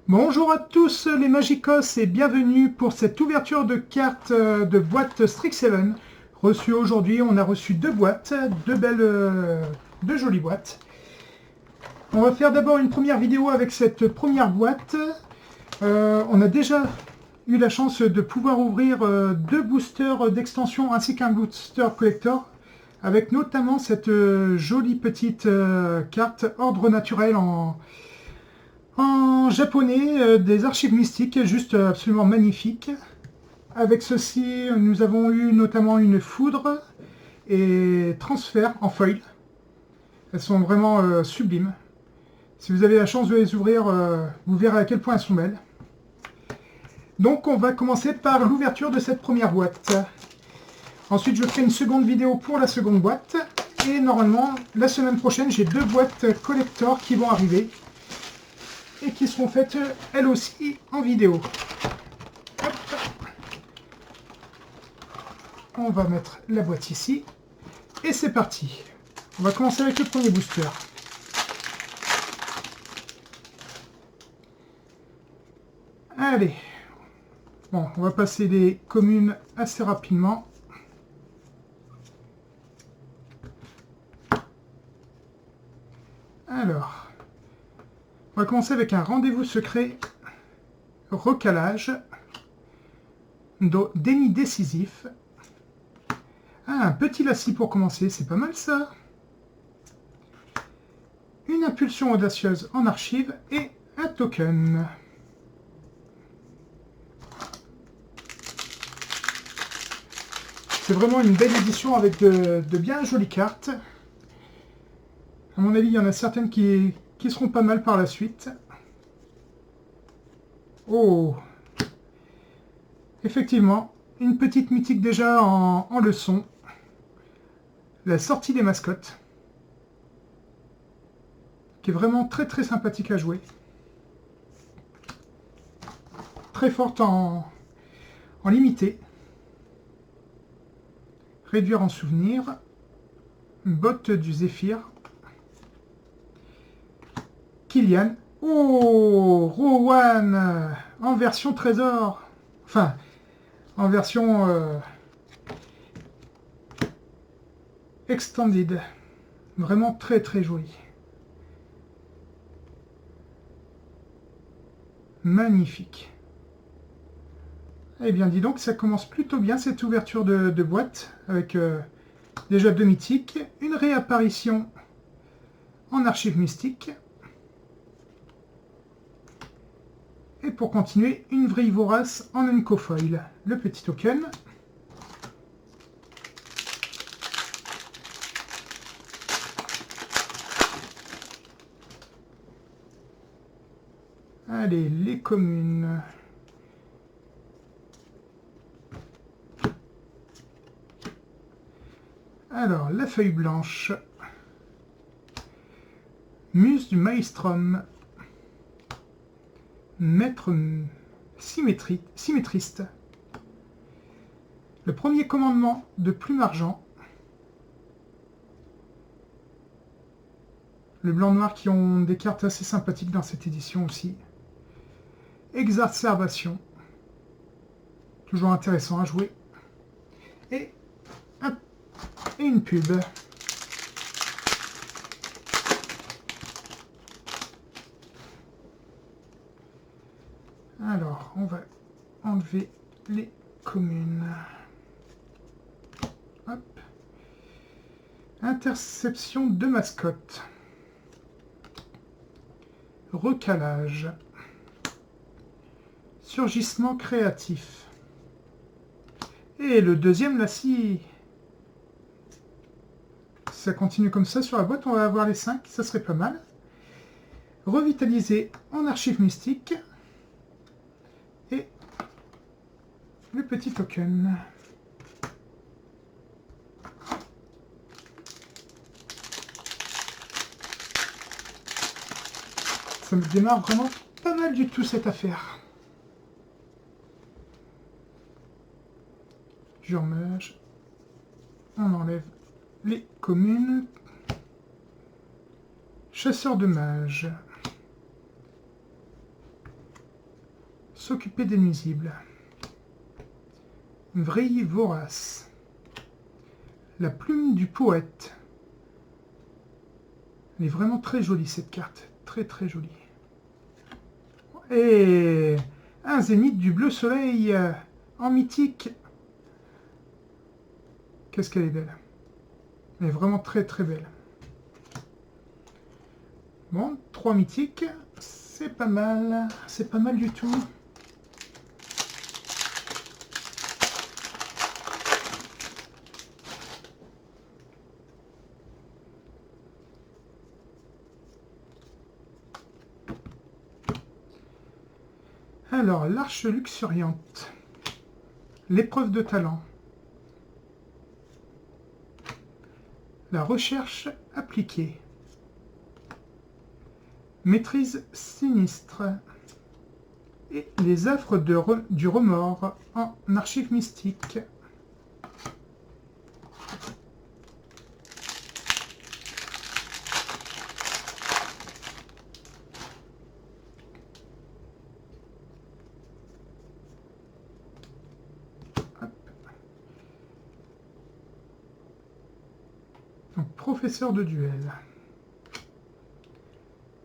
Bonjour à tous les Magicos et bienvenue pour cette ouverture de cartes de boîte Strixhaven. Aujourd'hui, on a reçu deux boîtes, deux jolies boîtes. On va faire d'abord une première vidéo avec cette première boîte. On a déjà eu la chance de pouvoir ouvrir deux boosters d'extension ainsi qu'un booster collector, avec notamment cette jolie petite carte Ordre Naturel en japonais, des archives mystiques, juste absolument magnifiques. Avec ceci, nous avons eu notamment une foudre et transfert en foil. Elles sont vraiment sublimes. Si vous avez la chance de les ouvrir, vous verrez à quel point elles sont belles. Donc on va commencer par l'ouverture de cette première boîte. Ensuite, je ferai une seconde vidéo pour la seconde boîte. Et normalement, la semaine prochaine, j'ai deux boîtes collector qui vont arriver et qui seront faites elles aussi en vidéo. Hop. On va mettre la boîte ici. Et c'est parti. On va commencer avec le premier booster. Allez. Bon, on va passer les communes assez rapidement. Alors, on va commencer avec un rendez-vous secret, recalage, déni décisif. Ah, un petit lacis pour commencer, c'est pas mal ça. Une impulsion audacieuse en archive et un token. C'est vraiment une belle édition avec de bien jolies cartes. À mon avis, il y en a certaines qui seront pas mal par la suite. Oh! Effectivement, une petite mythique déjà en leçon. La sortie des mascottes. Qui est vraiment très très sympathique à jouer. Très forte en limité. Réduire en souvenir. Botte du Zéphyr. Kylian. Oh, Rowan en version trésor. Enfin, en version extended. Vraiment très très joli. Magnifique. Eh bien, dis donc, ça commence plutôt bien cette ouverture de boîte, avec déjà deux mythiques, une réapparition en archive mystique, et pour continuer, une vrille vorace en uncofoil. Le petit token. Allez, les communes. Alors, la feuille blanche. Muse du Maelstrom. Maître symétriste. Le premier commandement de Plume Argent. Le blanc-noir qui ont des cartes assez sympathiques dans cette édition aussi. Exacerbation. Toujours intéressant à jouer. Et une pub. Alors, on va enlever les communes. Hop. Interception de mascotte. Recalage. Surgissement créatif. Et le deuxième lacis. Si ça continue comme ça sur la boîte, on va avoir les 5, ça serait pas mal. Revitalisé en archive mystique. Et le petit token. Ça me démarre vraiment pas mal du tout cette affaire. Je remerge. On enlève les communes. Chasseur de mages. S'occuper des nuisibles. Vrille vorace. La plume du poète. Elle est vraiment très jolie cette carte. Très très jolie. Et un zénith du bleu soleil en mythique. Qu'est-ce qu'elle est belle. Elle est vraiment très très belle. Bon, 3 mythiques. C'est pas mal. C'est pas mal du tout. Alors, l'arche luxuriante. L'épreuve de talent. La recherche appliquée. Maîtrise sinistre. Et les affres du remords en archives mystiques. Donc, professeur de duel.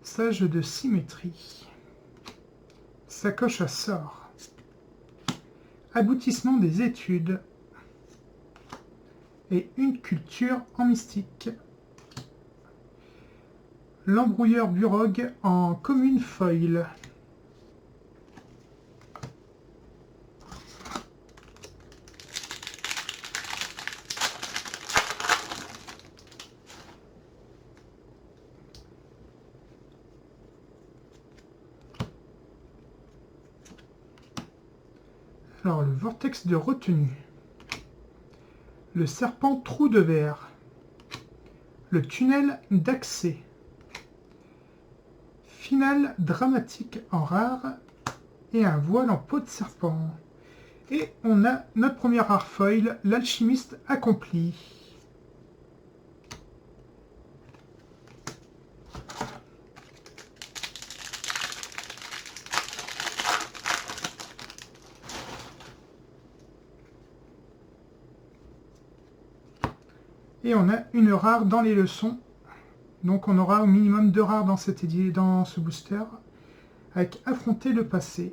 Sage de symétrie. Sacoche à sort. Aboutissement des études. Et une culture en mystique. L'embrouilleur Burog en commune foil. Alors, le vortex de retenue. Le serpent trou de verre. Le tunnel d'accès. Finale dramatique en rare. Et un voile en peau de serpent. Et on a notre premier rare foil, l'alchimiste accompli. Et on a une rare dans les leçons. Donc on aura au minimum 2 rares dans ce booster. Avec affronter le passé.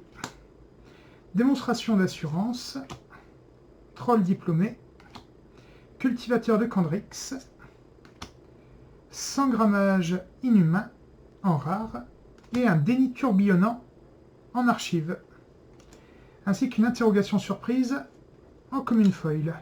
Démonstration d'assurance. Troll diplômé. Cultivateur de Candrix. Sangrammage inhumain en rare. Et un déni tourbillonnant en archive. Ainsi qu'une interrogation surprise en commune foil.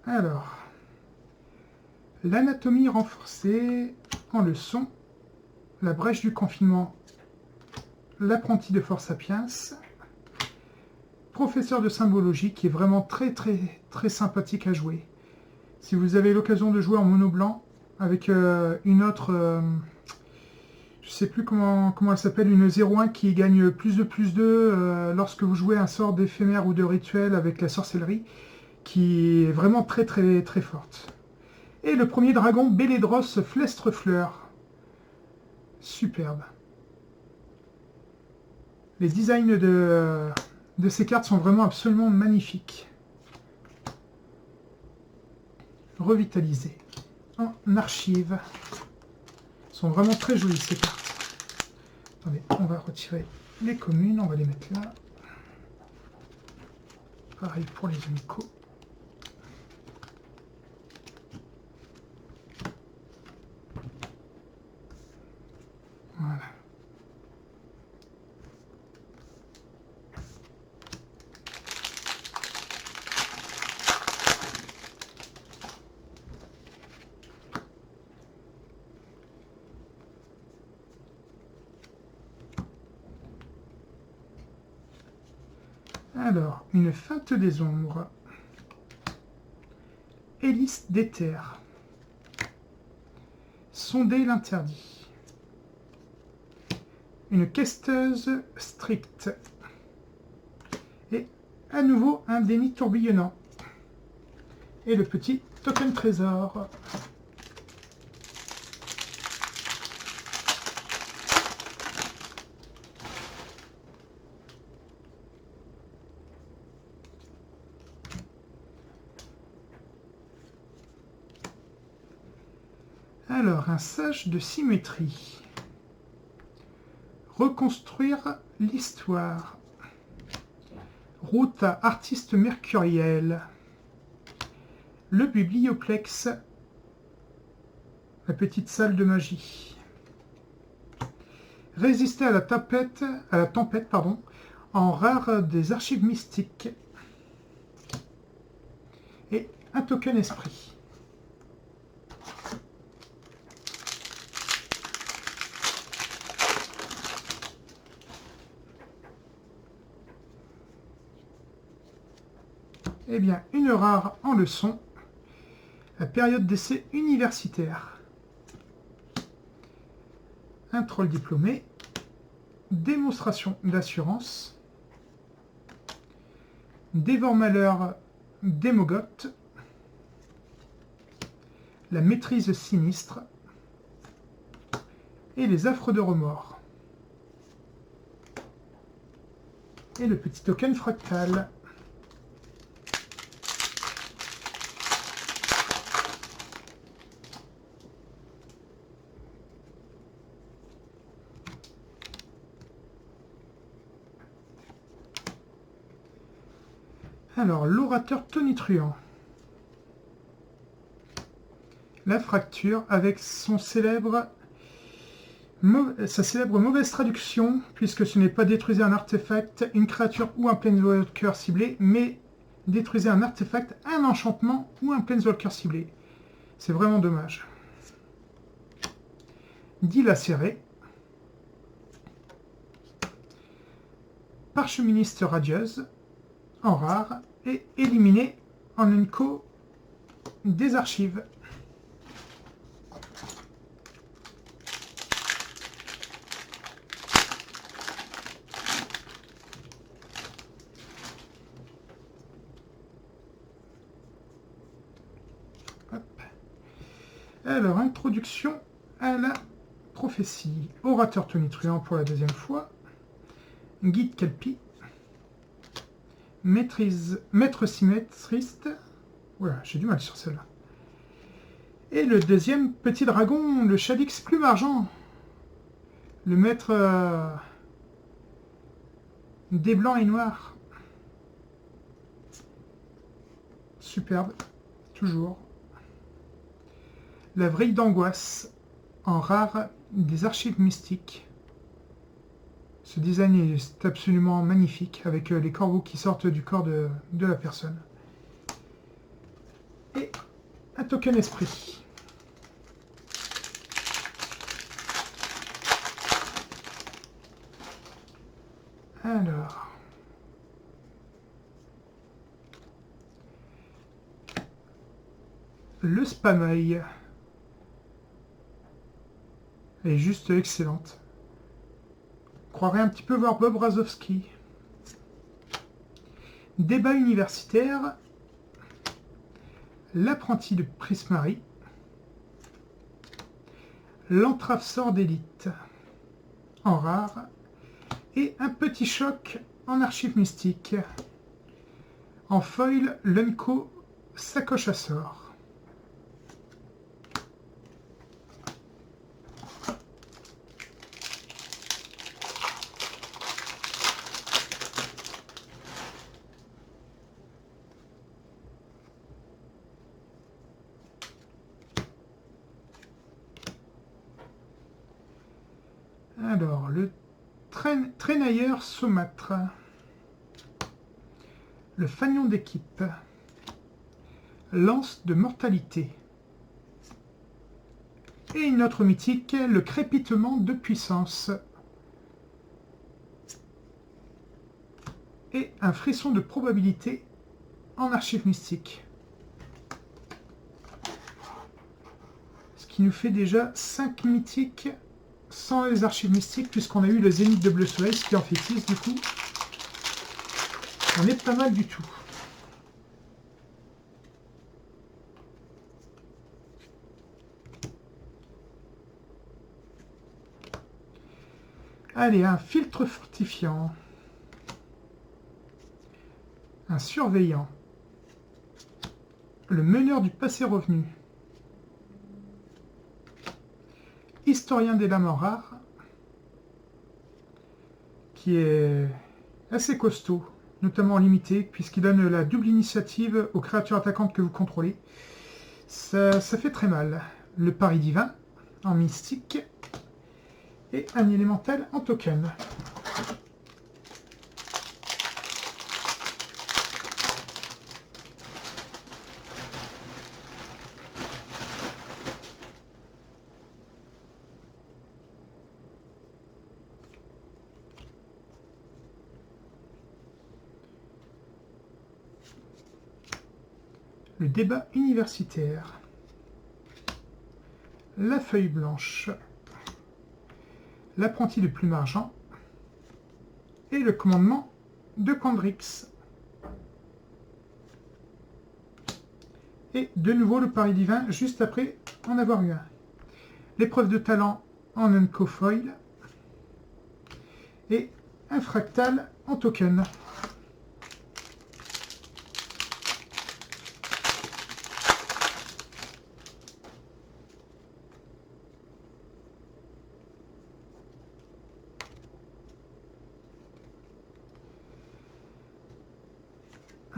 Alors, l'anatomie renforcée en leçon, la brèche du confinement, l'apprenti de Force Sapiens, professeur de symbologie qui est vraiment très très très sympathique à jouer. Si vous avez l'occasion de jouer en mono blanc avec une autre, je sais plus comment elle s'appelle, une 0-1 qui gagne +2/+2 lorsque vous jouez un sort d'éphémère ou de rituel avec la sorcellerie, qui est vraiment très très très forte. Et le premier dragon, Bélédros Flestre-Fleur. Superbe. Les designs de ces cartes sont vraiment absolument magnifiques. Revitalisées. En archive. Elles sont vraiment très jolies ces cartes. Attendez, on va retirer les communes, on va les mettre là. Pareil pour les amicaux. Voilà. Alors, une feinte des ombres. Hélice d'éther. Sonder l'interdit. Une questeuse stricte. Et à nouveau un déni tourbillonnant. Et le petit token trésor. Alors, un sage de symétrie. Reconstruire l'histoire. Route à artiste mercuriel. Le biblioplex. La petite salle de magie. Résister à la tempête, en rare des archives mystiques. Et un token esprit. Eh bien, une rare en leçon. La période d'essai universitaire. Un troll diplômé. Démonstration d'assurance. Dévore-malheur démogote. La maîtrise sinistre. Et les affres de remords. Et le petit token fractal. Alors, l'orateur tonitruant. La fracture avec sa célèbre mauvaise traduction, puisque ce n'est pas détruisez un artefact, une créature ou un planeswalker ciblé, mais détruisez un artefact, un enchantement ou un planeswalker ciblé. C'est vraiment dommage. Dilacéré. Parcheministe radieuse. En rare et éliminé en une co des archives. Hop. Alors, introduction à la prophétie. Orateur tonitruant pour la deuxième fois. Guide Kelpie. Maître symétriste. Voilà, j'ai du mal sur celle-là. Et le deuxième, petit dragon, le Shadix Plume Argent. Le maître des blancs et noirs. Superbe, toujours. La vrille d'angoisse, en rare des archives mystiques. Ce design est absolument magnifique, avec les corbeaux qui sortent du corps de la personne. Et un token esprit. Alors. Le spam-œil. Elle est juste excellente. On croirait un petit peu voir Bob Razowski. Débat universitaire. L'apprenti de Prismari. L'entrave sort d'élite. En rare. Et un petit choc en archive mystique. En foil, l'Unco sacoche à sort. Alors, le traînailleur saumâtre. Le fanion d'équipe. Lance de mortalité. Et une autre mythique, le crépitement de puissance. Et un frisson de probabilité en archive mystique. Ce qui nous fait déjà 5 mythiques sans les archives mystiques, puisqu'on a eu le Zénith de Bleu Soleil, ce qui en fait 6 du coup. On est pas mal du tout. Allez, un filtre fortifiant. Un surveillant. Le meneur du passé-revenu. Historien des lames rares. Qui est assez costaud, notamment en limité, puisqu'il donne la double initiative aux créatures attaquantes que vous contrôlez. Ça fait très mal. Le pari divin, en mystique, et un élémental en token. Le débat universitaire. La feuille blanche. L'apprenti de plume argent. Et le commandement de Quandrix. Et de nouveau le pari divin juste après en avoir eu un. L'épreuve de talent en uncofoil. Et un fractal en token.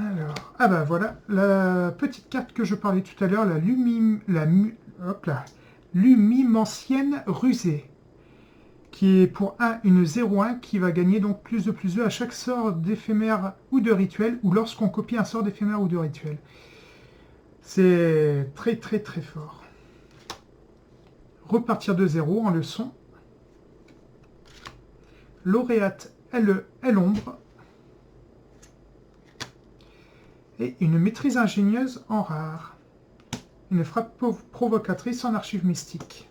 Alors, ah bah voilà, la petite carte que je parlais tout à l'heure, la Lumimancienne rusée, qui est pour 1 une 0-1 qui va gagner donc plus de +2 à chaque sort d'éphémère ou de rituel, ou lorsqu'on copie un sort d'éphémère ou de rituel. C'est très très très fort. Repartir de 0 en leçon. Lauréate elle ombre. Et une maîtrise ingénieuse en rare. Une frappe provocatrice en archive mystique.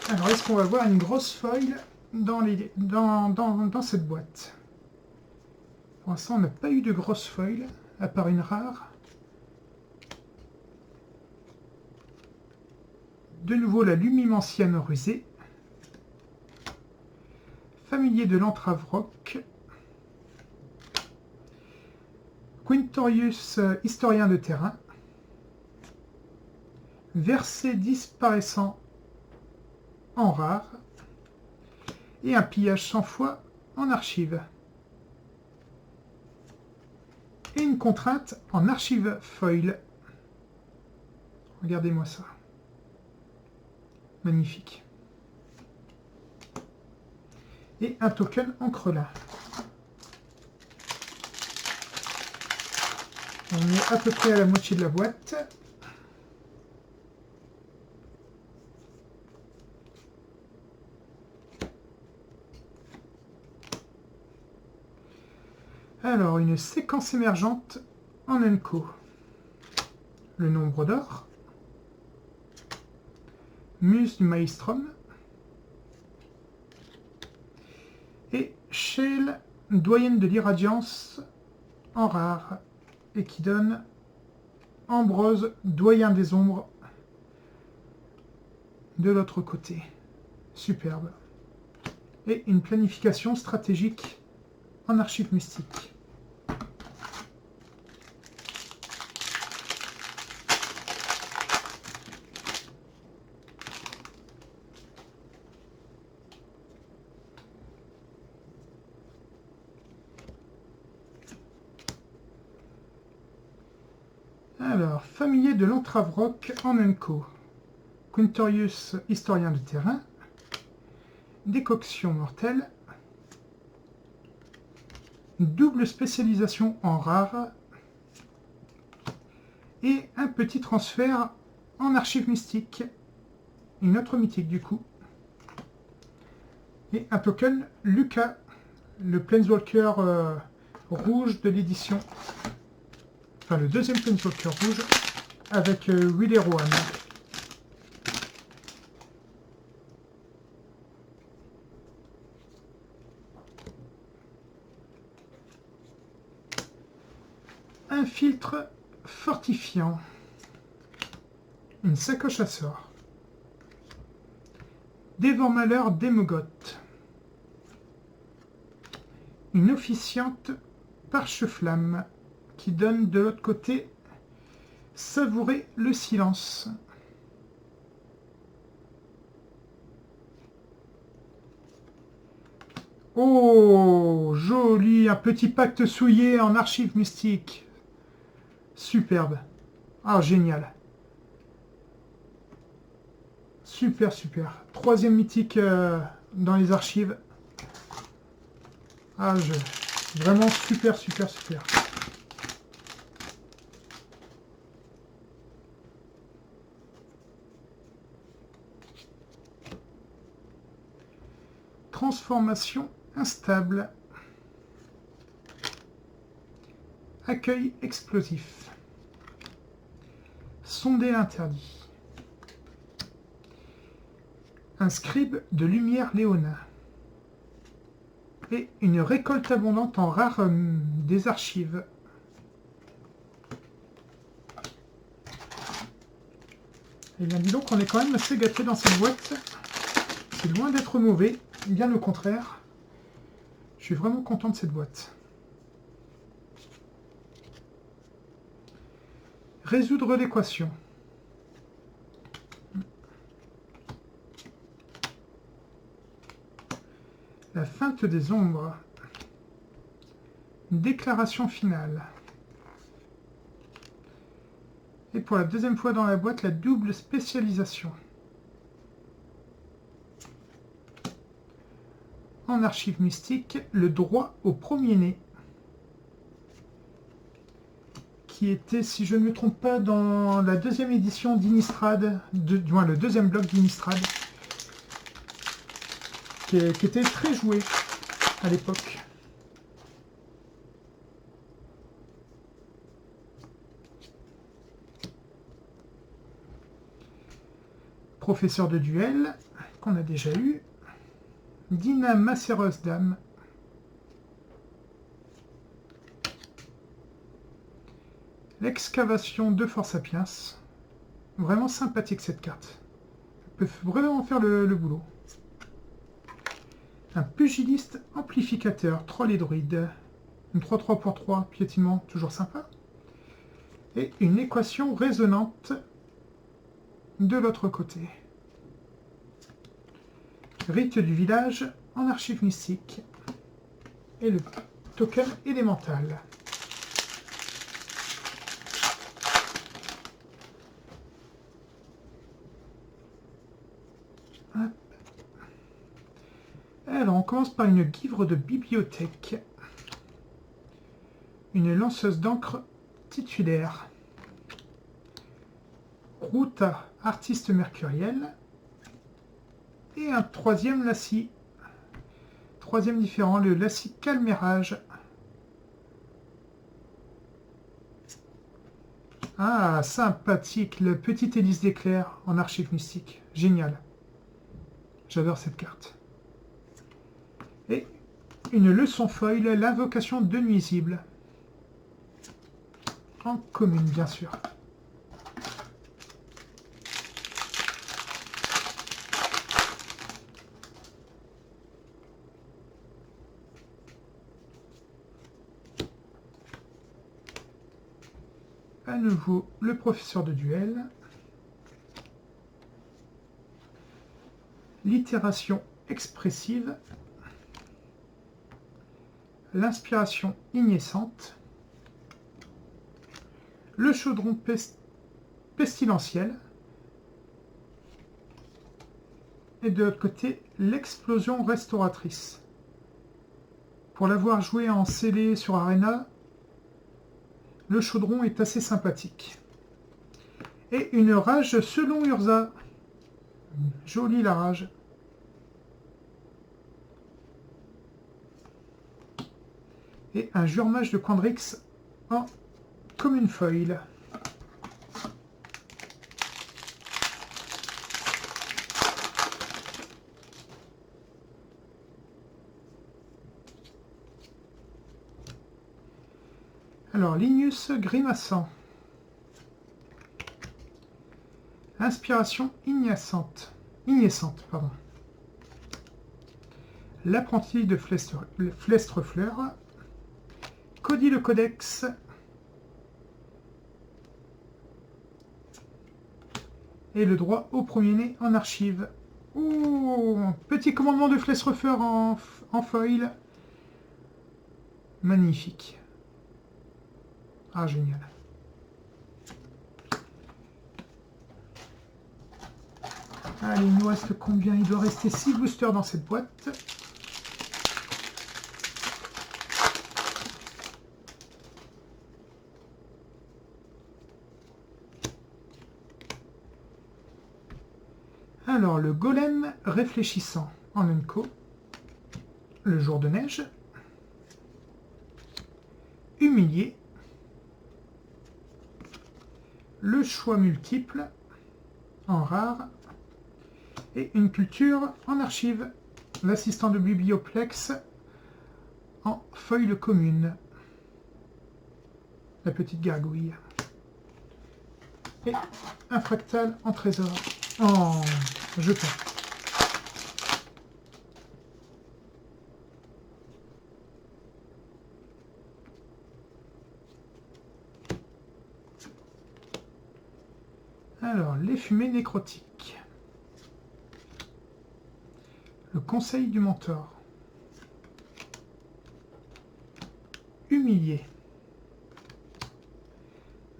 Alors, est-ce qu'on va voir une grosse foil dans cette boîte? Pour l'instant, on n'a pas eu de grosse foil, à part une rare. De nouveau, la Lumimancienne rusée. Familier de l'entrave rock. Quintorius, historien de terrain. Verset disparaissant en rare. Et un pillage 100 fois en archive. Et une contrainte en archive foil. Regardez-moi ça. Magnifique. Et un token encrelin. On est à peu près à la moitié de la boîte. Alors, une séquence émergente en Enco. Le nombre d'or. Muse du Maelstrom. Et Shale, doyenne de l'irradiance en rare, et qui donne Ambrose, doyen des ombres, de l'autre côté. Superbe. Et une planification stratégique en archive mystique. Alors, familier de l'entrave rock en Unco. Quintorius, historien de terrain. Décoction mortelle. Double spécialisation en rare. Et un petit transfert en archive mystique. Une autre mythique du coup. Et un token Lucas, le Planeswalker rouge de l'édition. Enfin, le deuxième Planeswalker rouge avec Willy Rohan. un filtre fortifiant, une sacoche à sort, dévore-malheur d'Emogoth, une officiante parche-flamme qui donne de l'autre côté savourer le silence. Oh, joli, un petit pacte souillé en archives mystiques. Superbe. Ah, génial. Super, super. Troisième mythique dans les archives. Ah, vraiment super, super, super. Transformation instable. Accueil explosif. Sonder l'interdit. Un scribe de lumière léonin. Et une récolte abondante en rares des archives. Et bien dis donc, on est quand même assez gâté dans cette boîte. C'est loin d'être mauvais, bien au contraire. Je suis vraiment content de cette boîte. Résoudre l'équation. La feinte des ombres. Déclaration finale. Et pour la deuxième fois dans la boîte, la double spécialisation. En archives mystiques, le droit au premier-né. Qui était, si je ne me trompe pas, dans la deuxième édition d'Innistrad, du moins le deuxième bloc d'Innistrad, qui était très joué à l'époque. Professeur de duel, qu'on a déjà eu. Dina Macéreuse Dame. L'excavation de Force Sapiens. Vraiment sympathique cette carte. Elle peut vraiment faire le boulot. Un pugiliste amplificateur, troll et druide. Une 3-3 pour 3, piétinement, toujours sympa. Et une équation résonante de l'autre côté. Rite du village en archives mystiques. Et le token élémental. Hop. Alors, on commence par une guivre de bibliothèque. Une lanceuse d'encre titulaire. Ruta, artiste mercuriel. Et un troisième lacis. Troisième différent, le lacis calmérage. Ah, sympathique, le petit hélice d'éclair en archives mystiques. Génial. J'adore cette carte. Et une leçon foil, l'invocation de nuisible. En commune, bien sûr. À nouveau, le professeur de duel. L'itération expressive. L'inspiration ignescente. Le chaudron pestilentiel. Et de l'autre côté, l'explosion restauratrice. Pour l'avoir joué en scellé sur Arena, le chaudron est assez sympathique. Et une rage selon Urza. Jolie la rage. Et un juremage de Quandrix en commune foil. Alors, Linus grimaçant. Inspiration ignaçante. Ignescente, pardon. L'apprenti de Flestrefleur. Cody le Codex. Et le droit au premier-né en archive. Ouh, petit commandement de Flestrefleur en foil. Magnifique. Ah, génial. Allez, il nous reste combien? Il doit rester 6 boosters dans cette boîte. Alors, le golem réfléchissant en Unco. Le jour de neige. Humilié. Le choix multiple en rare. Et une culture en archive. L'assistant de Biblioplex en foil commune. La petite gargouille. Et un fractal en trésor. Oh, je perds. Alors, les fumées nécrotiques. Le conseil du mentor. Humilié.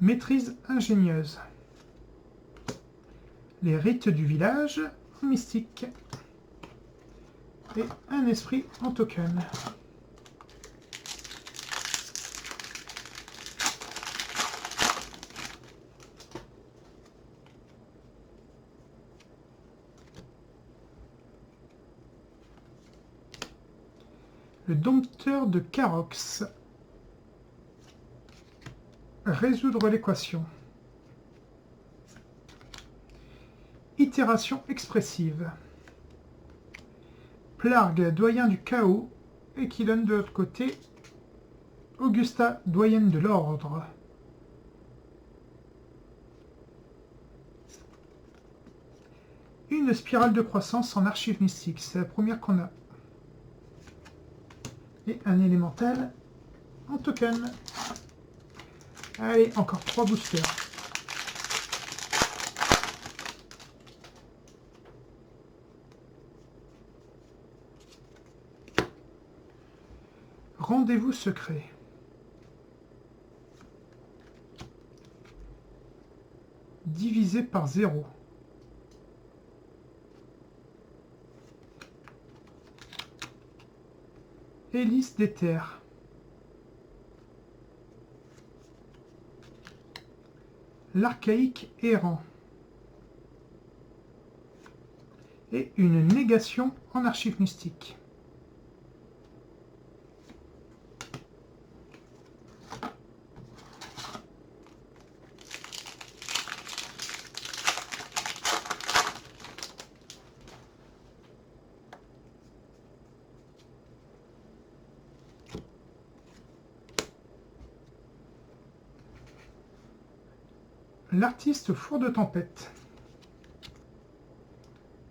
Maîtrise ingénieuse. Les rites du village en mystique. Et un esprit en token. Le dompteur de Karox. Résoudre l'équation. Itération expressive. Plargue, doyen du chaos, et qui donne de l'autre côté Augusta, doyenne de l'ordre. Une spirale de croissance en archive mystique, c'est la première qu'on a. Et un élémental en token. Allez, encore 3 boosters. Rendez-vous secret. Divisé par 0. Hélice des terres. L'archaïque errant. Et une négation en archive mystique. L'artiste four de tempête.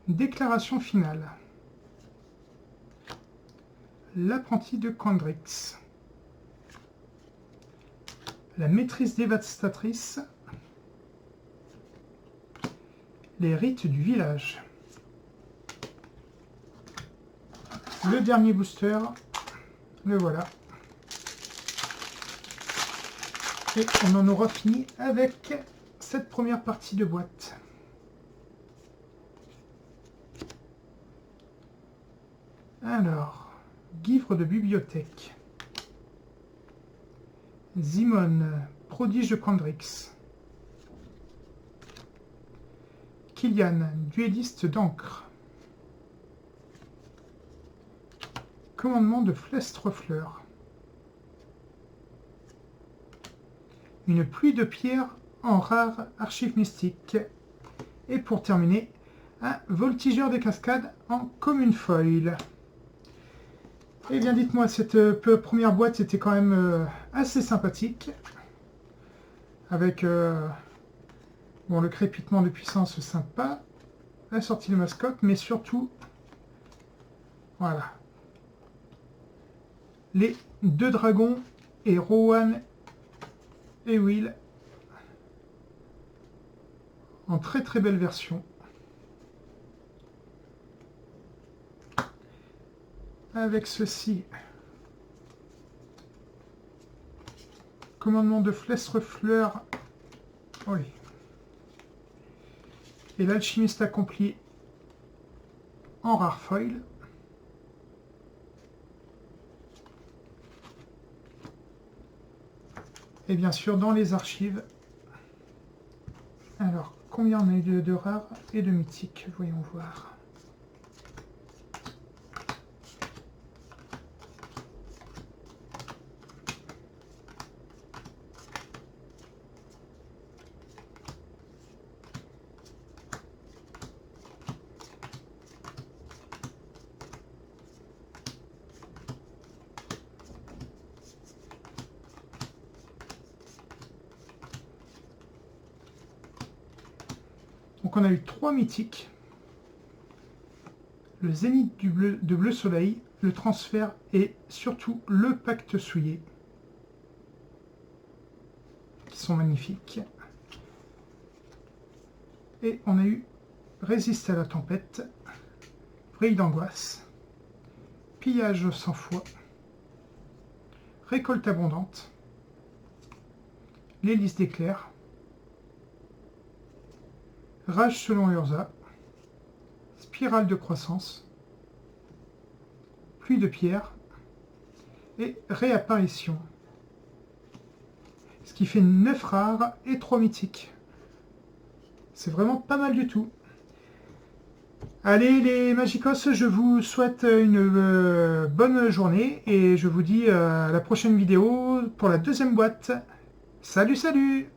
Déclaration finale. L'apprenti de Quandrix. La maîtrise dévastatrice. Les rites du village. Le dernier booster. Le voilà. Et on en aura fini avec cette première partie de boîte. Alors, Guivre de bibliothèque. Zimon, prodige de Quandrix. Kilian, duelliste d'encre. Commandement de Flestrefleur. Une pluie de pierres en rare archive mystique. Et pour terminer, un voltigeur des cascades en commune foil. Eh bien, dites-moi, cette première boîte était quand même assez sympathique. Avec bon, le crépitement de puissance sympa, la sortie de mascotte, mais surtout, voilà, les deux dragons et Rowan et Will en très très belle version. Avec ceci, commandement de Flesrefleur, oui, et l'alchimiste accompli en rare foil. Et bien sûr dans les archives. Alors, combien on a eu de rares et de mythiques, voyons voir. Donc on a eu 3 mythiques, le Zénith de Bleu Soleil, le transfert et surtout le Pacte Souillé, qui sont magnifiques. Et on a eu Résiste à la tempête, Vrille d'angoisse, Pillage sans foi, Récolte abondante, l'hélice d'éclair, Rage selon Urza, Spirale de croissance, Pluie de pierre et Réapparition. Ce qui fait 9 rares et 3 mythiques. C'est vraiment pas mal du tout. Allez les Magicos, je vous souhaite une bonne journée et je vous dis à la prochaine vidéo pour la deuxième boîte. Salut, salut!